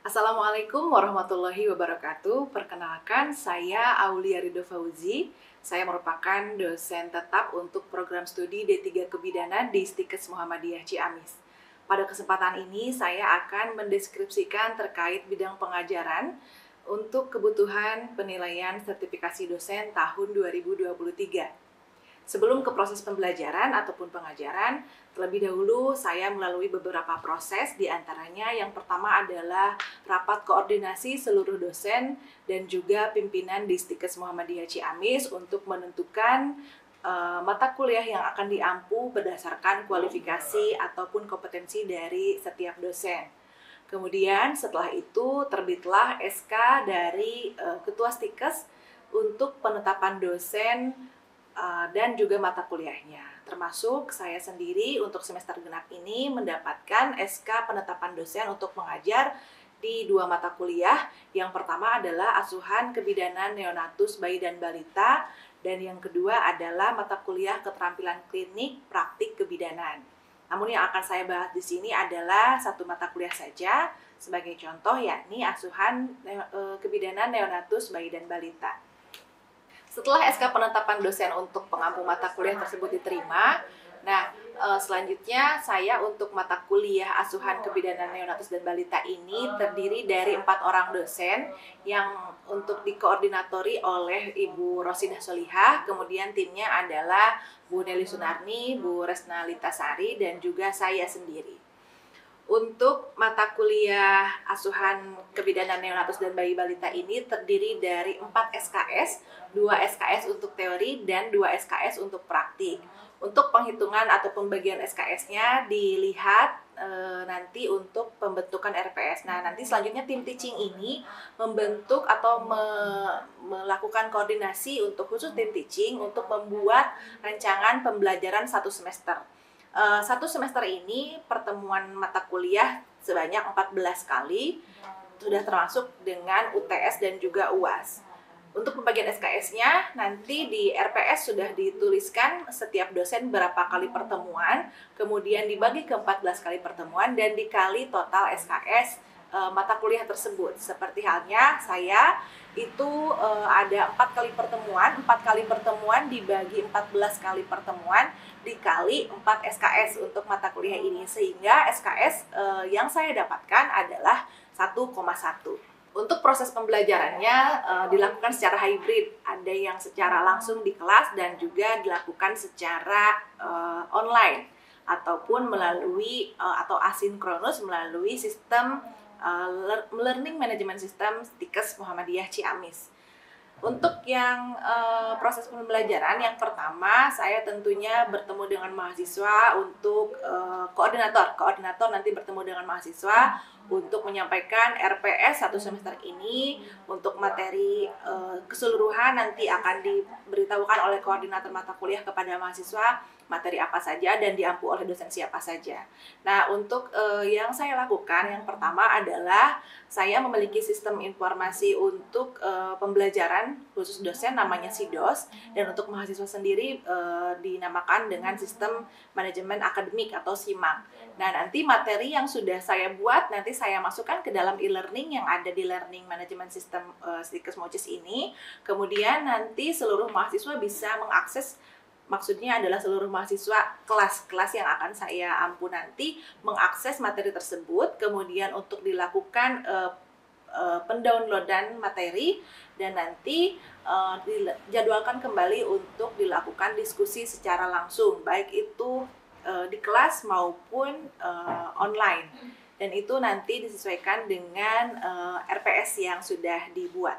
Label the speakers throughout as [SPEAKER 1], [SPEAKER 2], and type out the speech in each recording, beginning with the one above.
[SPEAKER 1] Assalamualaikum warahmatullahi wabarakatuh. Perkenalkan, saya Aulia Ridho Fauzi. Saya merupakan dosen tetap untuk program studi D3 Kebidanan di Stikes Muhammadiyah Ciamis. Pada kesempatan ini, saya akan mendeskripsikan terkait bidang pengajaran untuk kebutuhan penilaian sertifikasi dosen tahun 2023. Sebelum ke proses pembelajaran ataupun pengajaran, terlebih dahulu saya melalui beberapa proses, diantaranya yang pertama adalah rapat koordinasi seluruh dosen dan juga pimpinan di Stikes Muhammadiyah Ciamis untuk menentukan mata kuliah yang akan diampu berdasarkan kualifikasi ataupun kompetensi dari setiap dosen. Kemudian setelah itu terbitlah SK dari Ketua Stikes untuk penetapan dosen dan juga mata kuliahnya. Termasuk saya sendiri untuk semester genap ini mendapatkan SK penetapan dosen untuk mengajar di 2 mata kuliah. Yang pertama adalah asuhan kebidanan neonatus bayi dan balita, dan yang kedua adalah mata kuliah keterampilan klinik praktik kebidanan. Namun yang akan saya bahas di sini adalah satu mata kuliah saja sebagai contoh, yakni asuhan kebidanan neonatus bayi dan balita. Setelah SK penetapan dosen untuk pengampu mata kuliah tersebut diterima, selanjutnya saya untuk mata kuliah asuhan kebidanan neonatus dan balita ini terdiri dari 4 orang dosen yang untuk dikoordinatori oleh Ibu Rosidah Solihah, kemudian timnya adalah Bu Nelly Sunarni, Bu Resna Litasari, dan juga saya sendiri. Untuk mata kuliah asuhan kebidanan neonatus dan bayi balita ini terdiri dari 4 SKS, 2 SKS untuk teori dan 2 SKS untuk praktik. Untuk penghitungan atau pembagian SKS-nya dilihat nanti untuk pembentukan RPS. Nah, nanti selanjutnya tim teaching ini membentuk atau melakukan koordinasi untuk khusus tim teaching untuk membuat rancangan pembelajaran 1 semester. 1 semester ini pertemuan mata kuliah sebanyak 14 kali, sudah termasuk dengan UTS dan juga UAS. Untuk pembagian SKS-nya, nanti di RPS sudah dituliskan setiap dosen berapa kali pertemuan, kemudian dibagi ke 14 kali pertemuan, dan dikali total SKS mata kuliah tersebut. Seperti halnya saya itu ada 4 kali pertemuan dibagi 14 kali pertemuan dikali 4 SKS untuk mata kuliah ini, sehingga SKS yang saya dapatkan adalah 1,1. Untuk proses pembelajarannya dilakukan secara hybrid, ada yang secara langsung di kelas dan juga dilakukan secara online ataupun melalui atau asinkronus melalui sistem Learning Management System Stikes Muhammadiyah Ciamis. Untuk yang proses pembelajaran, yang pertama saya tentunya bertemu dengan mahasiswa untuk koordinator nanti bertemu dengan mahasiswa untuk menyampaikan RPS 1 semester ini. Untuk materi keseluruhan nanti akan diberitahukan oleh koordinator mata kuliah kepada mahasiswa materi apa saja dan diampu oleh dosen siapa saja. Nah, untuk yang saya lakukan, yang pertama adalah saya memiliki sistem informasi untuk pembelajaran khusus dosen, namanya SIDOS, dan untuk mahasiswa sendiri dinamakan dengan sistem manajemen akademik atau SIMAK. Nah, nanti materi yang sudah saya buat nanti saya masukkan ke dalam e-learning yang ada di Learning Management System Stikes Mocis ini. Kemudian nanti seluruh mahasiswa bisa mengakses, maksudnya adalah seluruh mahasiswa kelas-kelas yang akan saya ampu nanti mengakses materi tersebut, kemudian untuk dilakukan pendownloadan materi, dan nanti dijadwalkan kembali untuk dilakukan diskusi secara langsung, baik itu di kelas maupun online. Dan itu nanti disesuaikan dengan RPS yang sudah dibuat.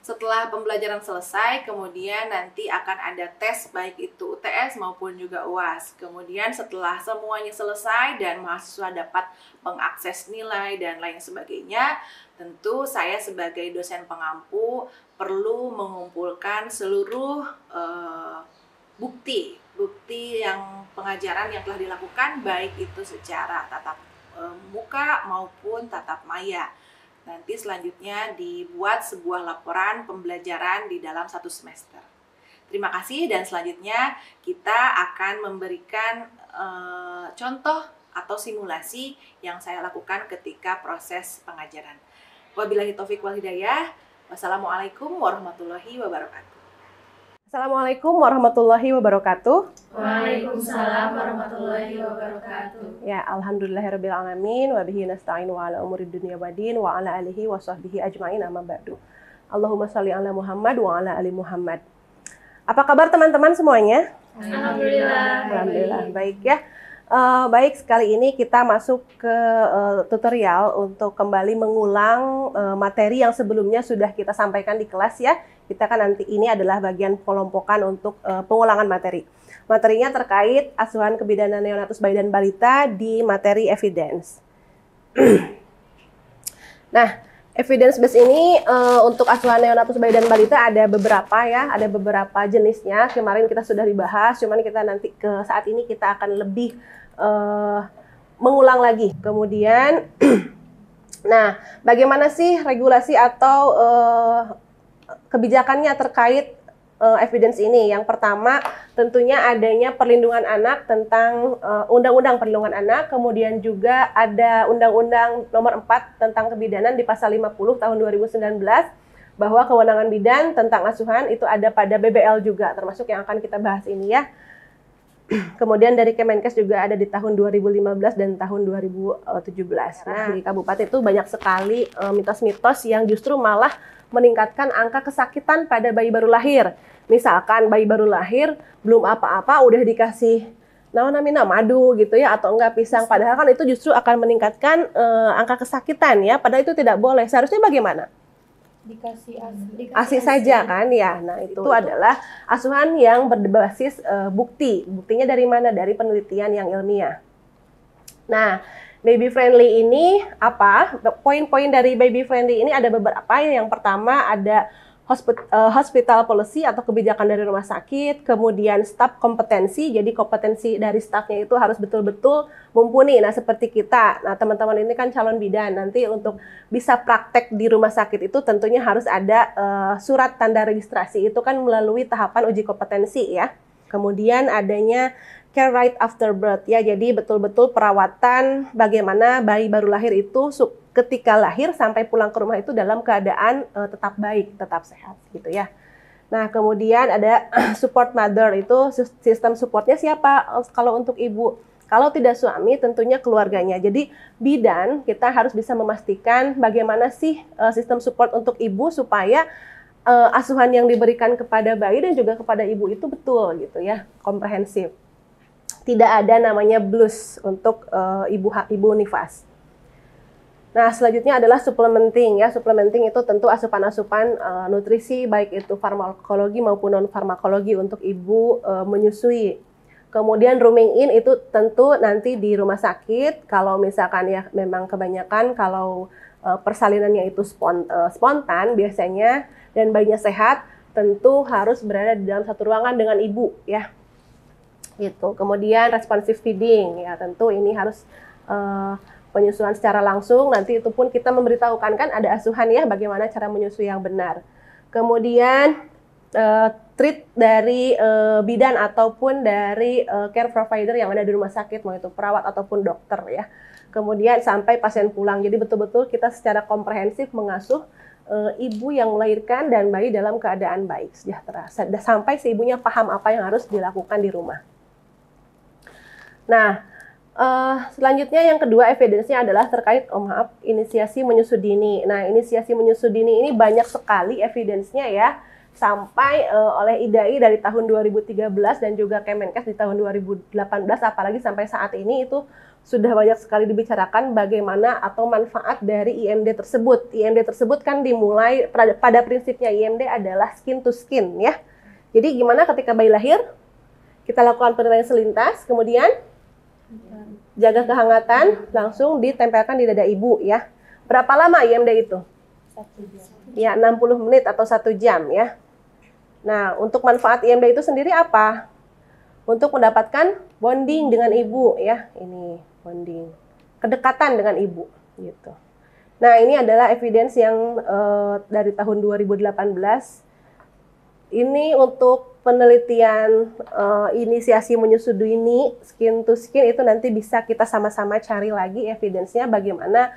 [SPEAKER 1] Setelah pembelajaran selesai, kemudian nanti akan ada tes baik itu UTS maupun juga UAS. Kemudian setelah semuanya selesai dan mahasiswa dapat mengakses nilai dan lain sebagainya, tentu saya sebagai dosen pengampu perlu mengumpulkan seluruh bukti yang pengajaran yang telah dilakukan, baik itu secara tatap muka maupun tatap maya. Nanti selanjutnya dibuat sebuah laporan pembelajaran di dalam 1 semester. Terima kasih, dan selanjutnya kita akan memberikan contoh atau simulasi yang saya lakukan ketika proses pengajaran. Wabillahi taufiq wal hidayah. Wassalamualaikum warahmatullahi wabarakatuh.
[SPEAKER 2] Assalamualaikum warahmatullahi wabarakatuh.
[SPEAKER 3] Waalaikumsalam warahmatullahi wabarakatuh.
[SPEAKER 2] Ya, alhamdulillahirabbil alamin wa bihi nasta'inu ala umuri dunya waddin wa ala alihi wa sahbihi ajmain amma ba'du. Allahumma shalli ala Muhammad wa ala ali Muhammad. Apa kabar teman-teman semuanya? Alhamdulillah baik ya. Baik, sekali ini kita masuk ke tutorial untuk kembali mengulang materi yang sebelumnya sudah kita sampaikan di kelas ya. Kita kan nanti ini adalah bagian pelompokan untuk pengulangan materi. Materinya terkait asuhan kebidanan neonatus bayi dan balita di materi evidence. Nah, evidence base ini untuk asuhan neonatus bayi dan balita ada beberapa ya, ada beberapa jenisnya. Kemarin kita sudah dibahas, cuman kita nanti ke saat ini kita akan lebih mengulang lagi. Kemudian, nah, bagaimana sih regulasi atau kebijakannya terkait evidence ini? Yang pertama, tentunya adanya perlindungan anak tentang Undang-Undang Perlindungan Anak, kemudian juga ada Undang-Undang Nomor 4 tentang kebidanan di pasal 50 tahun 2019, bahwa kewenangan bidan tentang asuhan itu ada pada BBL juga, termasuk yang akan kita bahas ini ya. Kemudian dari Kemenkes juga ada di tahun 2015 dan tahun 2017. Nah, di kabupaten itu banyak sekali mitos-mitos yang justru malah meningkatkan angka kesakitan pada bayi baru lahir. Misalkan bayi baru lahir, belum apa-apa udah dikasih namina madu gitu ya, atau enggak pisang. Padahal kan itu justru akan meningkatkan angka kesakitan ya, padahal itu tidak boleh. Seharusnya bagaimana?
[SPEAKER 3] Dikasih
[SPEAKER 2] ASI saja kan ya. Nah, itu adalah asuhan yang berbasis bukti. Buktinya dari mana? Dari penelitian yang ilmiah. Nah, baby friendly ini apa? Poin-poin dari baby friendly ini ada beberapa. Yang pertama ada hospital policy atau kebijakan dari rumah sakit, kemudian staff kompetensi, jadi kompetensi dari staffnya itu harus betul-betul mumpuni. Nah, seperti kita, nah teman-teman ini kan calon bidan, nanti untuk bisa praktek di rumah sakit itu tentunya harus ada surat tanda registrasi, itu kan melalui tahapan uji kompetensi ya. Kemudian adanya care right after birth ya, jadi betul-betul perawatan bagaimana bayi baru lahir itu ketika lahir sampai pulang ke rumah itu dalam keadaan tetap baik, tetap sehat gitu ya. Nah, kemudian ada support mother, itu sistem supportnya siapa? Kalau untuk ibu, kalau tidak suami tentunya keluarganya. Jadi bidan kita harus bisa memastikan bagaimana sih sistem support untuk ibu supaya asuhan yang diberikan kepada bayi dan juga kepada ibu itu betul gitu ya, komprehensif. Tidak ada namanya blus untuk ibu nifas. Nah, selanjutnya adalah supplementing ya. Supplementing itu tentu asupan-asupan nutrisi baik itu farmakologi maupun non farmakologi untuk ibu menyusui. Kemudian rooming in itu tentu nanti di rumah sakit. Kalau misalkan ya memang kebanyakan kalau persalinannya itu spontan biasanya dan bayinya sehat, tentu harus berada di dalam satu ruangan dengan ibu ya. Gitu. Kemudian responsive feeding ya, tentu ini harus penyusuan secara langsung, nanti itu pun kita memberitahukan kan ada asuhan ya bagaimana cara menyusui yang benar. Kemudian treat dari bidan ataupun dari care provider yang ada di rumah sakit, mau itu perawat ataupun dokter ya. Kemudian sampai pasien pulang, jadi betul-betul kita secara komprehensif mengasuh ibu yang melahirkan dan bayi dalam keadaan baik, sejahtera, sampai si ibunya paham apa yang harus dilakukan di rumah. Nah, selanjutnya yang kedua evidence-nya adalah terkait inisiasi menyusui dini. Nah, inisiasi menyusui dini ini banyak sekali evidence-nya ya, sampai oleh IDAI dari tahun 2013 dan juga Kemenkes di tahun 2018, apalagi sampai saat ini itu sudah banyak sekali dibicarakan bagaimana atau manfaat dari IMD tersebut. IMD tersebut kan dimulai pada prinsipnya IMD adalah skin to skin ya. Jadi gimana ketika bayi lahir kita lakukan penilaian selintas, kemudian jaga kehangatan, langsung ditempelkan di dada ibu ya. Berapa lama IMD itu?
[SPEAKER 3] 1 jam.
[SPEAKER 2] Ya, 60 menit atau 1 jam ya. Nah, untuk manfaat IMD itu sendiri apa? Untuk mendapatkan bonding dengan ibu ya. Ini bonding, kedekatan dengan ibu gitu. Nah, ini adalah evidence yang dari tahun 2018 Ini untuk penelitian inisiasi menyusui ini skin to skin itu nanti bisa kita sama-sama cari lagi evidence-nya bagaimana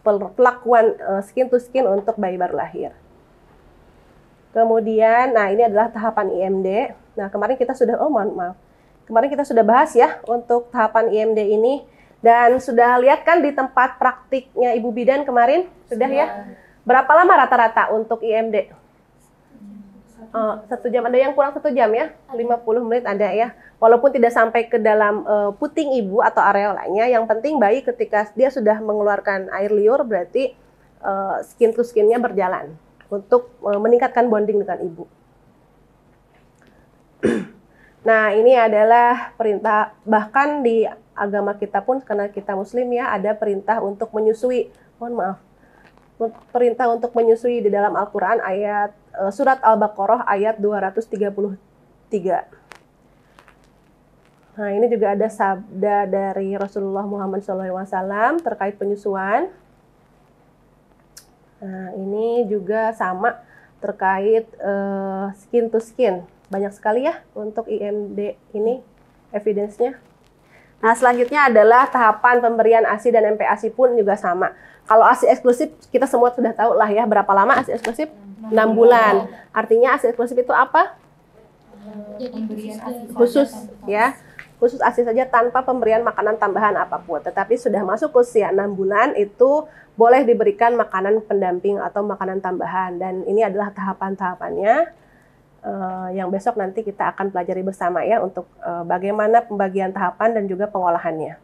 [SPEAKER 2] perlakuan skin to skin untuk bayi baru lahir. Kemudian, nah ini adalah tahapan IMD. Nah kemarin kita sudah, kemarin kita sudah bahas ya untuk tahapan IMD ini dan sudah lihat kan di tempat praktiknya Ibu Bidan kemarin sudah ya. Berapa lama rata-rata untuk IMD? 1 jam, ada yang kurang 1 jam ya, 50 menit ada ya. Walaupun tidak sampai ke dalam puting ibu atau areolanya, yang penting bayi ketika dia sudah mengeluarkan air liur berarti skin to skin-nya berjalan untuk meningkatkan bonding dengan ibu. Nah ini adalah perintah, bahkan di agama kita pun karena kita muslim ya, ada perintah untuk menyusui, perintah untuk menyusui di dalam Al-Quran ayat surat Al-Baqarah ayat 233. Nah ini juga ada sabda dari Rasulullah Muhammad SAW terkait penyusuan. Nah ini juga sama terkait skin to skin. Banyak sekali ya untuk IMD ini evidence-nya. Nah selanjutnya adalah tahapan pemberian ASI dan MPASI pun juga sama. Kalau ASI eksklusif kita semua sudah tahu lah ya, berapa lama ASI eksklusif? 6 bulan. Artinya ASI eksklusif itu apa? Khusus ya. Khusus ASI saja tanpa pemberian makanan tambahan apapun. Tetapi sudah masuk usia 6 bulan itu boleh diberikan makanan pendamping atau makanan tambahan. Dan ini adalah tahapan-tahapannya yang besok nanti kita akan pelajari bersama ya untuk bagaimana pembagian tahapan dan juga pengolahannya.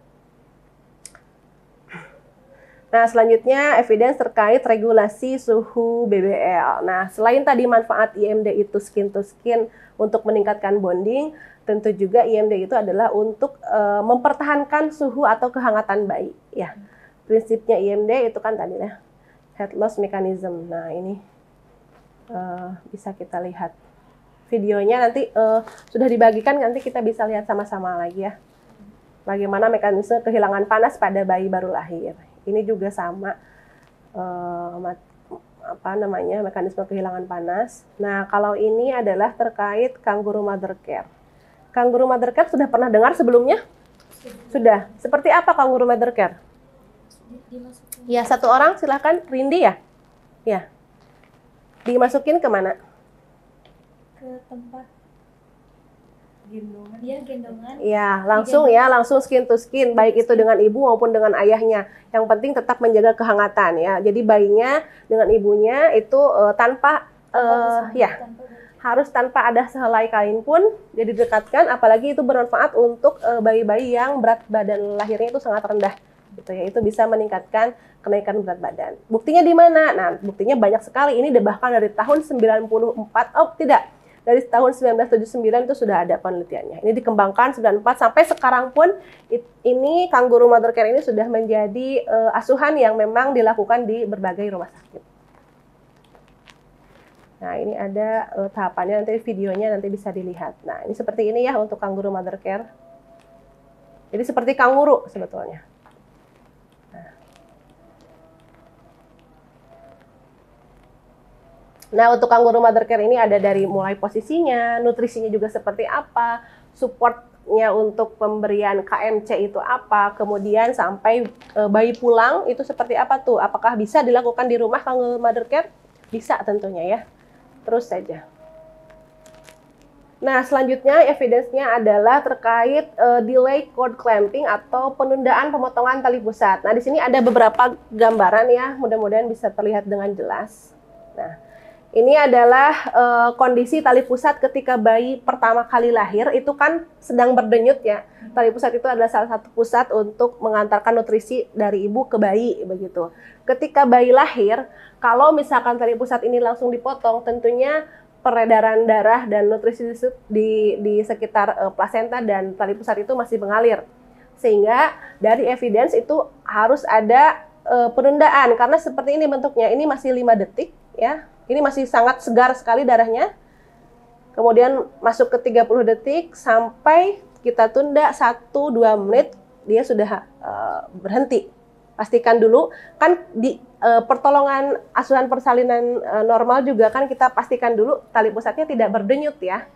[SPEAKER 2] Nah, selanjutnya evidence terkait regulasi suhu BBL. Nah, selain tadi manfaat IMD itu skin to skin untuk meningkatkan bonding, tentu juga IMD itu adalah untuk mempertahankan suhu atau kehangatan bayi. Ya, prinsipnya IMD itu kan tadi ya, head loss mechanism. Nah, ini bisa kita lihat videonya nanti sudah dibagikan, nanti kita bisa lihat sama-sama lagi ya. Bagaimana mekanisme kehilangan panas pada bayi baru lahir. Ini juga sama mekanisme kehilangan panas. Nah, kalau ini adalah terkait kangguru mother care. Kangguru mother care sudah pernah dengar sebelumnya? Sudah. Seperti apa kangguru mother care? Ya, 1 orang silahkan. Rindi ya? Ya. Dimasukin kemana?
[SPEAKER 3] Ke tempat gendongan. Iya, gendongan.
[SPEAKER 2] Ya, langsung skin to skin, baik itu dengan ibu maupun dengan ayahnya. Yang penting tetap menjaga kehangatan ya. Jadi bayinya dengan ibunya itu harus tanpa ada sehelai kain pun jadi dekatkan, apalagi itu bermanfaat untuk bayi-bayi yang berat badan lahirnya itu sangat rendah. Gitu ya. Itu bisa meningkatkan kenaikan berat badan. Buktinya di mana? Nah, buktinya banyak sekali. Ini bahkan dari tahun 94. Oh, tidak. Dari tahun 1979 itu sudah ada penelitiannya. Ini dikembangkan 94 sampai sekarang pun ini kangguru mother care ini sudah menjadi asuhan yang memang dilakukan di berbagai rumah sakit. Nah, ini ada tahapannya, nanti videonya nanti bisa dilihat. Nah, ini seperti ini ya untuk kangguru mother care. Jadi seperti kanguru sebetulnya. Nah, untuk kangguru mother care ini ada dari mulai posisinya, nutrisinya juga seperti apa, supportnya untuk pemberian KMC itu apa, kemudian sampai bayi pulang itu seperti apa tuh. Apakah bisa dilakukan di rumah kangguru mother care? Bisa tentunya ya. Terus saja. Nah, selanjutnya evidence-nya adalah terkait delay cord clamping atau penundaan pemotongan tali pusat. Nah, di sini ada beberapa gambaran ya, mudah-mudahan bisa terlihat dengan jelas. Nah, ini adalah kondisi tali pusat ketika bayi pertama kali lahir, itu kan sedang berdenyut ya. Tali pusat itu adalah salah satu pusat untuk mengantarkan nutrisi dari ibu ke bayi begitu. Ketika bayi lahir, kalau misalkan tali pusat ini langsung dipotong, tentunya peredaran darah dan nutrisi di sekitar plasenta dan tali pusat itu masih mengalir. Sehingga dari evidence itu harus ada penundaan karena seperti ini bentuknya. Ini masih 5 detik ya. Ini masih sangat segar sekali darahnya. Kemudian masuk ke 30 detik sampai kita tunda 1-2 menit dia sudah berhenti. Pastikan dulu kan di pertolongan asuhan persalinan normal juga kan kita pastikan dulu tali pusatnya tidak berdenyut ya.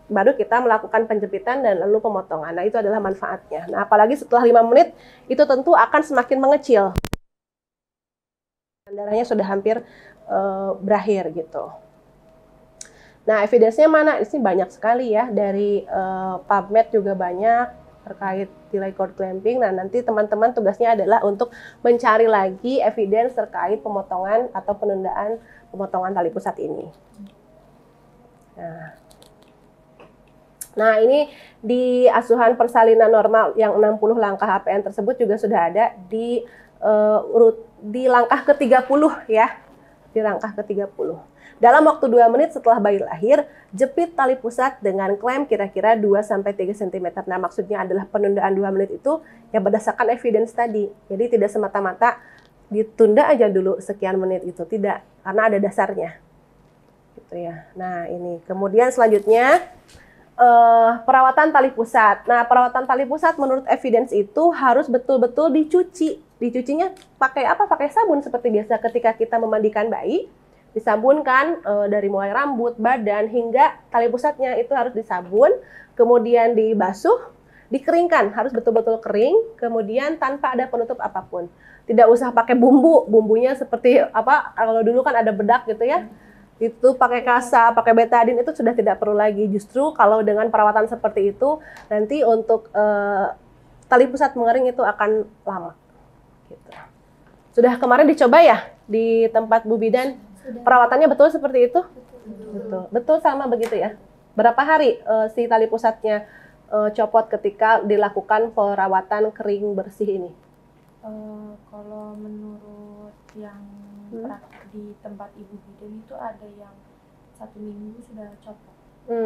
[SPEAKER 2] Baru kita melakukan penjepitan dan lalu pemotongan. Nah, itu adalah manfaatnya. Nah, apalagi setelah 5 menit itu tentu akan semakin mengecil. Darahnya sudah hampir berakhir gitu. Nah, evidence-nya mana? Ini banyak sekali ya, dari PubMed juga banyak terkait delay cord clamping. Nah, nanti teman-teman tugasnya adalah untuk mencari lagi evidence terkait pemotongan atau penundaan pemotongan tali pusat ini. Nah, ini di asuhan persalinan normal yang 60 langkah HPN tersebut juga sudah ada di langkah ke-30 ya. Di langkah ke-30. Dalam waktu 2 menit setelah bayi lahir, jepit tali pusat dengan klem kira-kira 2-3 cm. Nah, maksudnya adalah penundaan 2 menit itu ya berdasarkan evidence tadi. Jadi tidak semata-mata ditunda aja dulu sekian menit itu, tidak, karena ada dasarnya. Gitu ya. Nah, ini. Kemudian selanjutnya perawatan tali pusat. Nah, perawatan tali pusat menurut evidence itu harus betul-betul dicuci. Dicucinya pakai apa? Pakai sabun seperti biasa ketika kita memandikan bayi. Disabunkan dari mulai rambut, badan, hingga tali pusatnya itu harus disabun, kemudian dibasuh, dikeringkan, harus betul-betul kering, kemudian tanpa ada penutup apapun. Tidak usah pakai bumbunya seperti apa, kalau dulu kan ada bedak gitu ya, itu pakai kasa, pakai betadine, itu sudah tidak perlu lagi. Justru kalau dengan perawatan seperti itu, nanti untuk tali pusat mengering itu akan lama. Gitu. Sudah kemarin dicoba ya di tempat Bu Bidan? Perawatannya betul seperti itu? Betul sama begitu ya. Berapa hari si tali pusatnya copot ketika dilakukan perawatan kering bersih ini?
[SPEAKER 3] Kalau menurut yang praktik di tempat Ibu Bidan itu ada yang 1 minggu sudah copot.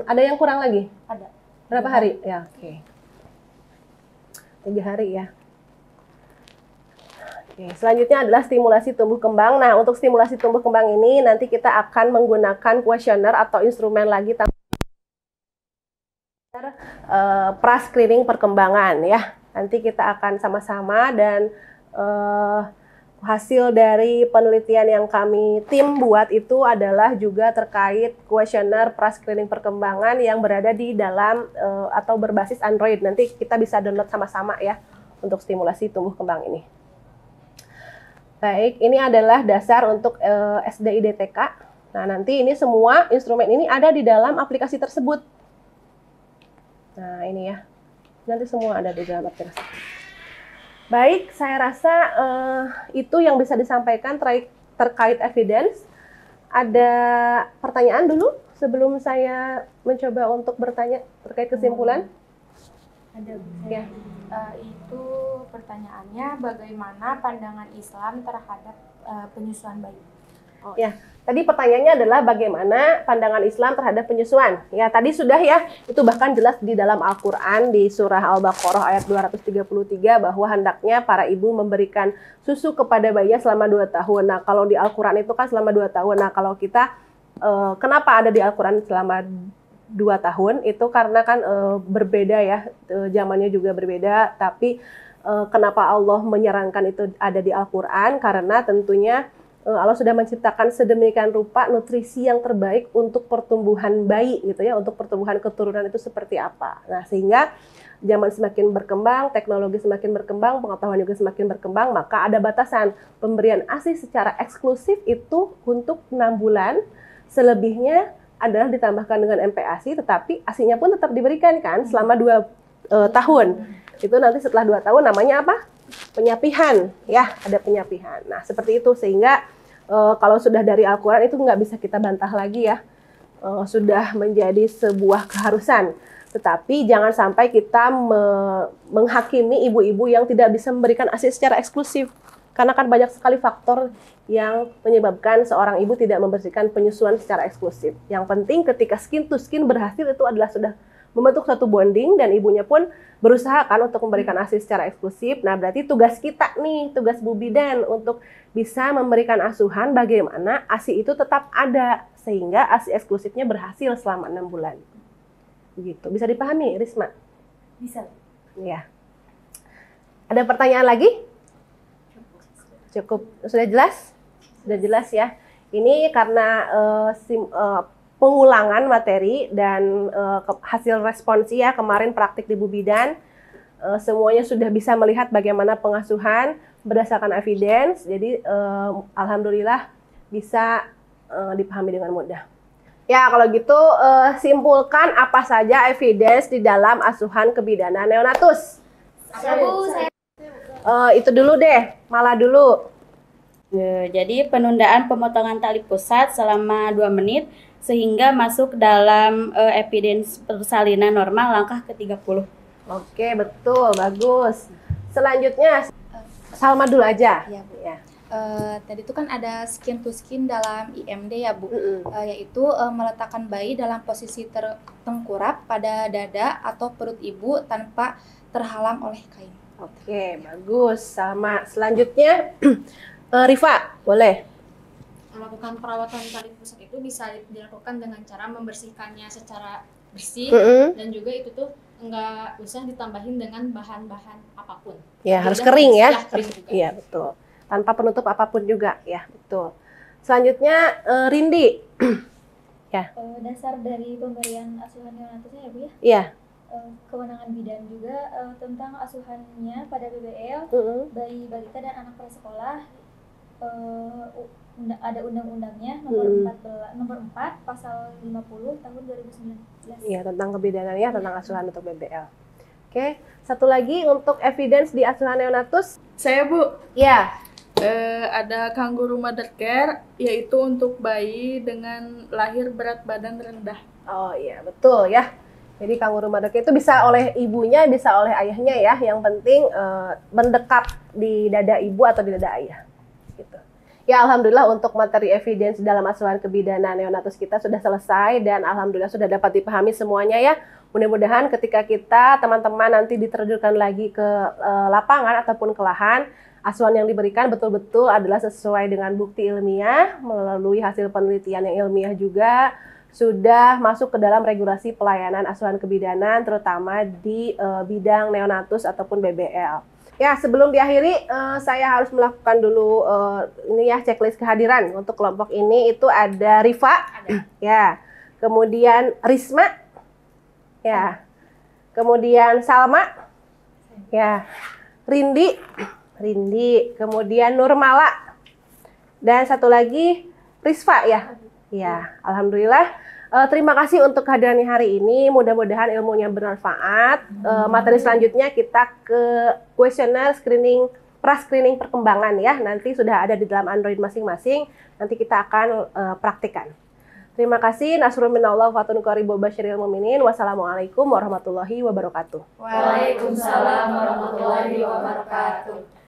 [SPEAKER 2] Ada yang kurang lagi?
[SPEAKER 3] Ada.
[SPEAKER 2] Berapa hari? Ya, oke. 3 hari ya. Oke, selanjutnya adalah stimulasi tumbuh kembang. Nah, untuk stimulasi tumbuh kembang ini nanti kita akan menggunakan kuesioner atau instrumen lagi pra-screening perkembangan ya. Nanti kita akan sama-sama dan hasil dari penelitian yang kami tim buat itu adalah juga terkait kuesioner pra-screening perkembangan yang berada di dalam atau berbasis Android. Nanti kita bisa download sama-sama ya untuk stimulasi tumbuh kembang ini. Baik, ini adalah dasar untuk SDIDTK. Nah, nanti ini semua instrumen ini ada di dalam aplikasi tersebut. Nah, ini ya. Nanti semua ada di dalam aplikasi. Baik, saya rasa itu yang bisa disampaikan terkait evidence. Ada pertanyaan dulu sebelum saya mencoba untuk bertanya terkait kesimpulan?
[SPEAKER 3] Ada,
[SPEAKER 2] ya.
[SPEAKER 3] Itu pertanyaannya, bagaimana pandangan Islam terhadap penyusuan bayi?
[SPEAKER 2] Oh ya, tadi pertanyaannya adalah bagaimana pandangan Islam terhadap penyusuan. Ya, tadi sudah ya, itu bahkan jelas di dalam Al-Quran di surah Al-Baqarah ayat 233 bahwa hendaknya para ibu memberikan susu kepada bayinya selama 2 tahun. Nah, kalau di Al-Quran itu kan selama 2 tahun. Nah, kalau kita, kenapa ada di Al-Quran selama 2 tahun? Itu karena kan berbeda ya, zamannya juga berbeda, tapi kenapa Allah menyarankan itu ada di Al-Quran? Karena tentunya Allah sudah menciptakan sedemikian rupa nutrisi yang terbaik untuk pertumbuhan bayi gitu ya, untuk pertumbuhan keturunan itu seperti apa. Nah, sehingga zaman semakin berkembang, teknologi semakin berkembang, pengetahuan juga semakin berkembang, maka ada batasan pemberian ASI secara eksklusif itu untuk 6 bulan, selebihnya adalah ditambahkan dengan MPASI, tetapi ASI-nya pun tetap diberikan kan selama 2 tahun. Itu nanti setelah 2 tahun namanya apa? Penyapihan, ya, ada penyapihan. Nah, seperti itu, sehingga kalau sudah dari Al-Quran itu nggak bisa kita bantah lagi ya, sudah menjadi sebuah keharusan. Tetapi jangan sampai kita menghakimi ibu-ibu yang tidak bisa memberikan ASI secara eksklusif, karena kan banyak sekali faktor yang menyebabkan seorang ibu tidak membersihkan penyusuan secara eksklusif. Yang penting ketika skin to skin berhasil itu adalah sudah membentuk satu bonding dan ibunya pun berusaha kan untuk memberikan ASI secara eksklusif. Nah, berarti tugas kita nih, tugas Bu Bidan untuk bisa memberikan asuhan bagaimana ASI itu tetap ada sehingga ASI eksklusifnya berhasil selama 6 bulan. Begitu. Bisa dipahami, Risma?
[SPEAKER 3] Bisa.
[SPEAKER 2] Ya. Ada pertanyaan lagi? Cukup. Sudah jelas? Sudah jelas ya. Ini karena pengulangan materi dan hasil responsi ya kemarin praktik di Bu Bidan, semuanya sudah bisa melihat bagaimana pengasuhan berdasarkan evidence. Jadi alhamdulillah bisa dipahami dengan mudah. Ya kalau gitu simpulkan apa saja evidence di dalam asuhan kebidanan neonatus.
[SPEAKER 4] Bu, saya
[SPEAKER 2] Itu dulu deh, malah dulu.
[SPEAKER 4] Jadi penundaan pemotongan tali pusat selama 2 menit sehingga masuk dalam evidence persalinan normal langkah ke-30.
[SPEAKER 2] Oke, betul, bagus. Selanjutnya, Salma dulu aja.
[SPEAKER 5] Ya, Bu.
[SPEAKER 2] Ya.
[SPEAKER 5] Tadi itu kan ada skin to skin dalam IMD ya Bu, yaitu meletakkan bayi dalam posisi tertengkurap pada dada atau perut ibu tanpa terhalang oleh kain.
[SPEAKER 2] Oke, bagus. Salma. Selanjutnya, Rifa, boleh.
[SPEAKER 6] Melakukan perawatan tali pusat itu bisa dilakukan dengan cara membersihkannya secara bersih dan juga itu tuh nggak usah ditambahin dengan bahan-bahan apapun.
[SPEAKER 2] Ya, harus
[SPEAKER 6] Jadi
[SPEAKER 2] kering ya.
[SPEAKER 6] kering juga.
[SPEAKER 2] Iya, betul. Tanpa penutup apapun juga, ya, betul. Selanjutnya, Rindi.
[SPEAKER 7] Dasar dari pemberian asuhan neonatusnya ya Bu ya,
[SPEAKER 2] Iya.
[SPEAKER 7] kewenangan bidan juga tentang asuhannya pada BBL, bayi balita dan anak prasekolah, ada undang-undangnya nomor 4 pasal 50 tahun 2019.
[SPEAKER 2] Iya, tentang kebidanan ya, tentang asuhan untuk BBL. Oke, satu lagi untuk evidence di asuhan neonatus.
[SPEAKER 8] Saya Bu,
[SPEAKER 2] Ya.
[SPEAKER 8] ada kangguru mother care, yaitu untuk bayi dengan lahir berat badan rendah.
[SPEAKER 2] Oh iya, betul ya. Jadi kangguru mother care itu bisa oleh ibunya, bisa oleh ayahnya ya. Yang penting mendekap di dada ibu atau di dada ayah. Gitu. Ya alhamdulillah untuk materi evidence dalam asuhan kebidanan neonatus kita sudah selesai dan alhamdulillah sudah dapat dipahami semuanya ya. Mudah-mudahan ketika kita teman-teman nanti diterjunkan lagi ke lapangan ataupun ke lahan, asuhan yang diberikan betul-betul adalah sesuai dengan bukti ilmiah melalui hasil penelitian yang ilmiah juga sudah masuk ke dalam regulasi pelayanan asuhan kebidanan terutama di bidang neonatus ataupun BBL. Ya, sebelum diakhiri saya harus melakukan dulu ini ya checklist kehadiran untuk kelompok ini. Itu ada Rifa, ya, kemudian Risma, ya, kemudian Salma, ya, Rindi, kemudian Nurmala, dan satu lagi Risfa ya. Ya, alhamdulillah. Terima kasih untuk kehadirannya hari ini. Mudah-mudahan ilmunya bermanfaat. Materi selanjutnya kita ke kuesioner screening, pra-screening perkembangan ya. Nanti sudah ada di dalam Android masing-masing. Nanti kita akan praktikkan. Terima kasih. Nasrul minallah wa fatun qaribu basyiril mu'minin. Wassalamualaikum warahmatullahi wabarakatuh.
[SPEAKER 6] Waalaikumsalam warahmatullahi wabarakatuh.